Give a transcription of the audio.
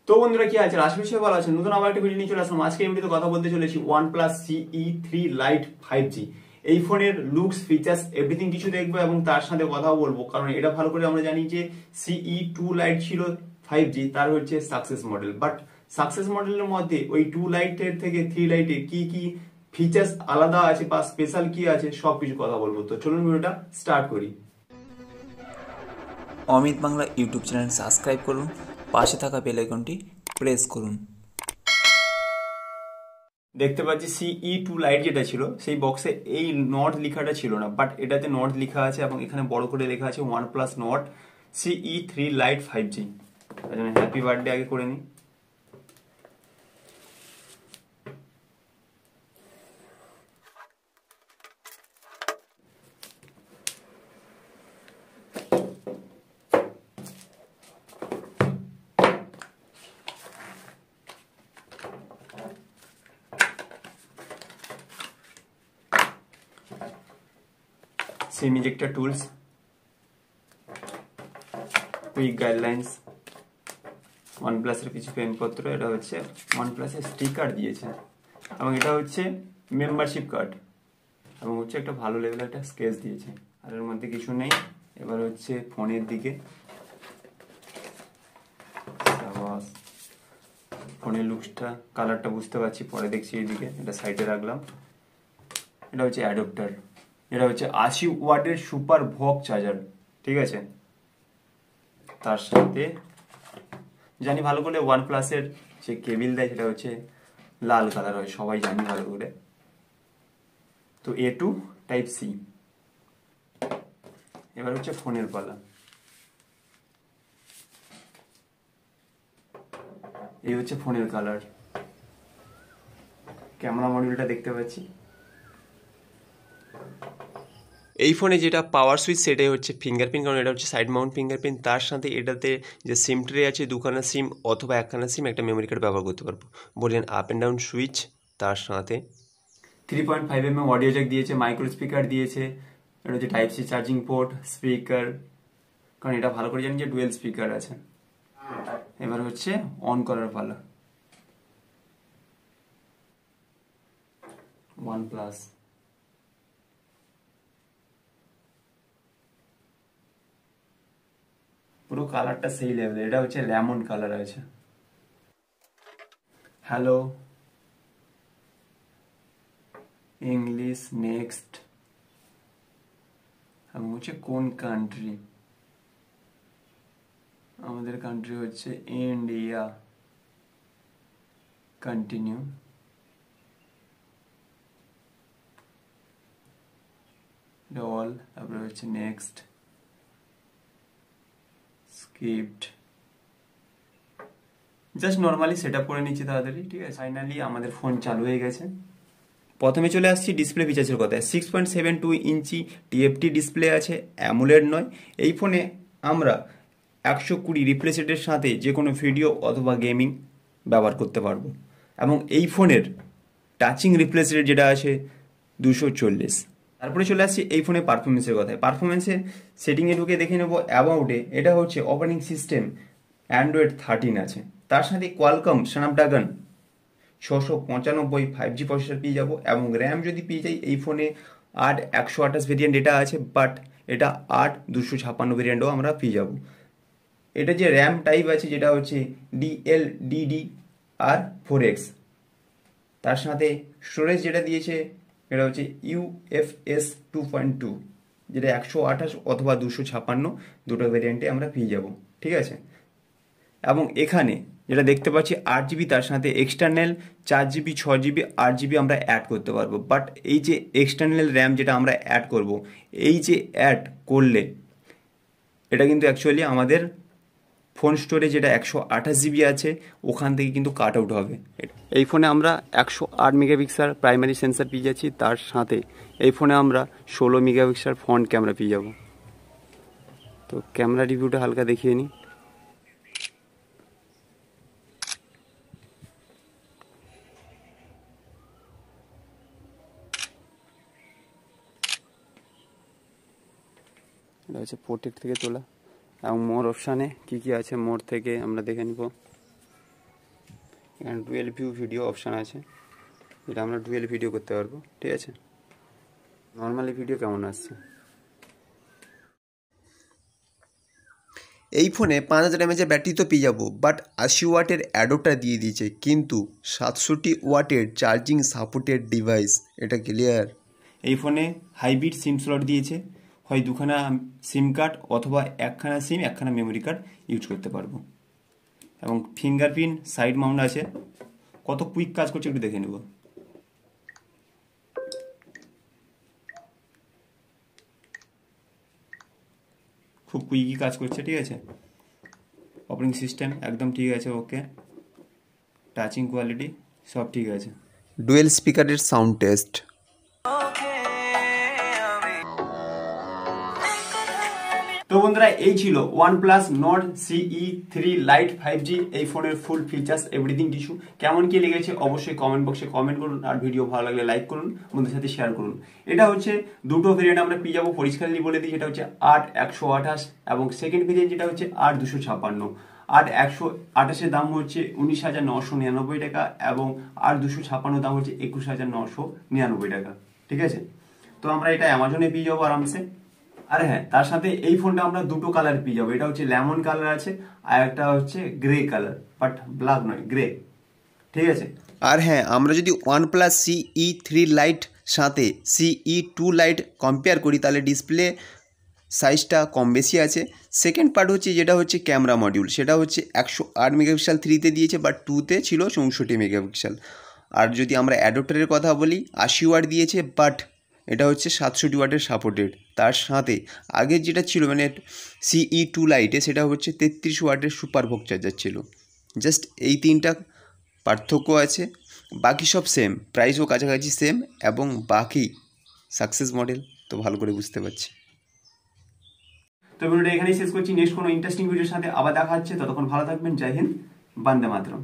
তো বন্ধুরা কি আছে আশা করি ভালো আছেন। নতুন আবার একটা ভিডিও নিয়ে চলে আসলাম। আজকে এই ভিডিওতে কথা বলতে চলেছি OnePlus CE3 Lite 5G। এই ফোনের লুকস ফিচার্স এভরিথিং কিছু দেখবো এবং তার সাথে কথাও বলবো, কারণ এটা ভালো করে আমরা জানি যে CE2 Lite ছিল 5G, তার হচ্ছে সাকসেস মডেল। বাট সাকসেস মডেলের মধ্যে ওই 2 লাইটের থেকে 3 লাইটে কি কি ফিচার্স আলাদা আছে বা স্পেশাল কি আছে সবকিছু কথা বলবো। তো চলুন ভিডিওটা স্টার্ট করি। Amit Bangla YouTube channel subscribe করুন, পাশে থাকা বেল আইকনটি প্রেস করুন। দেখতে পাচ্ছি CE2 লাইট যেটা ছিল সেই বক্সে এই নট লেখাটা ছিল না, বাট এটাতে নট লেখা আছে এবং এখানে বড় করে লেখা আছে OnePlus not CE3 Lite 5G। তার জন্য হ্যাপি বার্থডে আগে করে নিই। সিম ejector tools, quick guidelines, OnePlus এর কিছু পেনপত্র, এটা হচ্ছে OnePlus এর স্টিকার দিয়েছে এবং এটা হচ্ছে মেম্বারশিপ কার্ড এবং হচ্ছে একটা ভালো লেভেলের একটা স্কেচ দিয়েছে। আর এর মধ্যে কিছু নেই। এবার হচ্ছে ফোনের দিকে, ফোনের লুকসটা কালারটা বুঝতে পারছি, পরে দেখছি এইদিকে, এটা সাইডে রাখলাম। এটা হচ্ছে অ্যাডাপ্টার, এটা হচ্ছে 80 ওয়াটের সুপার ভক চার্জার, ঠিক আছে। তার সাথে জানি ভালো করে OnePlus এর যে কেবিল দেয় সেটা হচ্ছে লাল কালার হয়, সবাই জানি ভালো করে। তো A2 টাইপ সি। এবার হচ্ছে ফোনের পালা। এই হচ্ছে ফোনের কালার। ক্যামেরা মডিউলটা দেখতে পাচ্ছি। এই ফোনে যেটা পাওয়ার সুইচ সেটাই হচ্ছে ফিঙ্গারপ্রিন্ট, কারণ এটা হচ্ছে সাইড মাউন্ট ফিঙ্গারপ্রিন্ট। তার সাথে এটাতে যে সিম ট্রে আছে, দুখানা সিম অথবা একখানা সিম, একটা মেমোরি কার্ড ব্যবহার করতে পারবো। বললেন আপ অ্যান্ড ডাউন সুইচ। তার সাথে 3.5mm অডিও জ্যাক দিয়েছে, মাইক্রো স্পিকার দিয়েছে, এটা হচ্ছে type C charging port, speaker, কারণ এটা ভালো করে জানি যে ডুয়েল স্পিকার আছে। এবার হচ্ছে অন করার পালা। OnePlus পুরো কালারটা সেই লেভেল, এটা হচ্ছে লেমন কালার আছে। হ্যালো, ইংলিশ, নেক্সট, এবং হচ্ছে কোন কান্ট্রি, আমাদের কান্ট্রি হচ্ছে ইন্ডিয়া, কন্টিনিউ, অল, তারপরে হচ্ছে next, script. Just normally set up করে নিচ্ছি তাড়াতাড়ি, ঠিক আছে। ফাইনালি আমাদের ফোন চালু হয়ে গেছে। প্রথমে চলে আসছি ডিসপ্লে ফিচার্সের কথায়। 6.72 ইঞ্চি TFT ডিসপ্লে আছে, অ্যামোলেড নয়। এই ফোনে আমরা 120 রিফ্রেশ রেটের সাথে যে কোনো ভিডিও অথবা গেমিং ব্যবহার করতে পারবো এবং এই ফোনের টাচিং রিফ্রেশ রেট যেটা আছে 240। তারপরে চলে আসছি এই ফোনের পারফরমেন্সের কথায়। পারফরমেন্সের সেটিংয়ে ঢুকে দেখে নেবো অ্যাবাউটে, এটা হচ্ছে অপারেটিং সিস্টেম অ্যান্ড্রয়েড 13 আছে। তার সাথে কোয়ালকম স্ন্যাপড্রাগন 695 5G প্রসেসর পেয়ে যাবো এবং র্যাম যদি পেয়ে যাই এই ফোনে 8/128 ভেরিয়েন্ট এটা আছে, বাট এটা 8/256 ভেরিয়েন্টও আমরা পেয়ে যাবো। এটা যে র্যাম টাইপ আছে যেটা হচ্ছে DLDDR4X। তার সাথে স্টোরেজ যেটা দিয়েছে এটা হচ্ছে UFS 2.2, যেটা 128 অথবা 256 দুটো ভেরিয়েন্টে আমরা পেয়ে যাব, ঠিক আছে। এবং এখানে যেটা দেখতে পাচ্ছি 8GB, তার সাথে এক্সটার্নাল 4GB 6GB 8GB আমরা অ্যাড করতে পারবো। বাট এই যে এক্সটার্নাল র্যাম যেটা আমরা অ্যাড করব, এই যে অ্যাড করলে এটা কিন্তু অ্যাকচুয়ালি আমাদের ফোন স্টোরেজ যেটা 128GB আছে ওখান থেকে কিন্তু কাট আউট হবে। এই ফোনে আমরা 108 মেগাপিক্সেল প্রাইমারি সেন্সার পেয়ে যাচ্ছি, তার সাথে এই ফোনে আমরা 16 মেগাপিক্সেল ফ্রন্ট ক্যামেরা পেয়ে যাব। তো ক্যামেরা রিভিউটা হালকা দেখিয়ে নিই। এটা হচ্ছে পোর্ট্রেট থেকে তোলা এবং মোর অপশানে কী কী আছে মোর থেকে আমরা দেখে নিব। এখানে ডুয়েল ভিউ ভিডিও অপশান আছে, এটা আমরা ডুয়েল ভিডিও করতে পারবো। ঠিক আছে, নর্মালি ভিডিও কেমন আসছে। এই ফোনে 5000 mAh ব্যাটারি তো পেয়ে যাবো, বাট 80 ওয়াটের অ্যাডপ্টার দিয়ে দিয়েছে, কিন্তু 67 ওয়াটের চার্জিং সাপোর্টেড ডিভাইস, এটা ক্লিয়ার। এই ফোনে হাইব্রিড সিম স্লট দিয়েছে, হয় দুখানা সিম কার্ড অথবা একখানা সিম একখানা মেমোরি কার্ড ইউজ করতে পারবো, এবং ফিঙ্গারপ্রিন্ট সাইড মাউন্ট আছে। কত কুইক কাজ করছে একটু দেখে নেব। খুব কুইকই কাজ করছে। ঠিক আছে, অপারেটিং সিস্টেম একদম ঠিক আছে, ওকে, টাচিং কোয়ালিটি সব ঠিক আছে। ডুয়েল স্পিকারের সাউন্ড টেস্ট। তো বন্ধুরা, এই ছিল OnePlus Nord CE3 Lite 5G এই ফোনের ফুল ফিচার্স এভরিথিং কিছু। কেমন কি লেগেছে অবশ্যই কমেন্ট বক্সে কমেন্ট করুন, আর ভিডিও ভালো লাগলে লাইক করুন, বন্ধুদের সাথে শেয়ার করুন। এটা হচ্ছে দুটো ভেরিয়েন্ট আমরা পেয়ে যাবো, পরিষ্কারলি বলে দিই, সেটা হচ্ছে 8128 এবং সেকেন্ড ভেরিয়েন্ট যেটা হচ্ছে 8256। 8128-এর দাম হচ্ছে 19,999 টাকা এবং 8256 দাম হচ্ছে 21,999 টাকা। ঠিক আছে, তো আমরা এটা অ্যামাজনে পেয়ে যাবো আরামসে। আর হ্যাঁ, তার সাথে এই ফোনটা আমরা দুটো কালার পেয়ে যাবো, এটা হচ্ছে লেমন কালার আছে আর একটা হচ্ছে গ্রে কালার, বাট ব্ল্যাক নয়, গ্রে। ঠিক আছে, আর হ্যাঁ, আমরা যদি OnePlus CE3 Lite সাথে CE2 Lite কম্পেয়ার করি, তাহলে ডিসপ্লে সাইজটা কম বেশি আছে। সেকেন্ড পার্ট হচ্ছে যেটা হচ্ছে ক্যামেরা মডিউল, সেটা হচ্ছে 108 মেগাপিক্সেল 3-তে দিয়েছে, বাট 2-তে ছিল 64 মেগাপিক্সেল। আর যদি আমরা অ্যাডপ্টারের কথা বলি, 80 ওয়াট দিয়েছে, বাট এটা হচ্ছে 67 ওয়াটের সাপোর্টেড। তার সাথে আগের যেটা ছিল মানে CE2 লাইটে, সেটা হচ্ছে 33 ওয়াটের সুপার ভোগ চার্জার ছিল। জাস্ট এই তিনটা পার্থক্য আছে, বাকি সব সেম, প্রাইসও কাছাকাছি সেম, এবং বাকি সাকসেস মডেল তো ভালো করে বুঝতে পারছি। তো ভিডিওটা এখানেই শেষ করছি। নেক্সট কোনো ইন্টারেস্টিং ভিডিওর সাথে আবার দেখা হচ্ছে, ততক্ষণ ভালো থাকবেন। জয় হিন্দ, বন্দে মাতরম।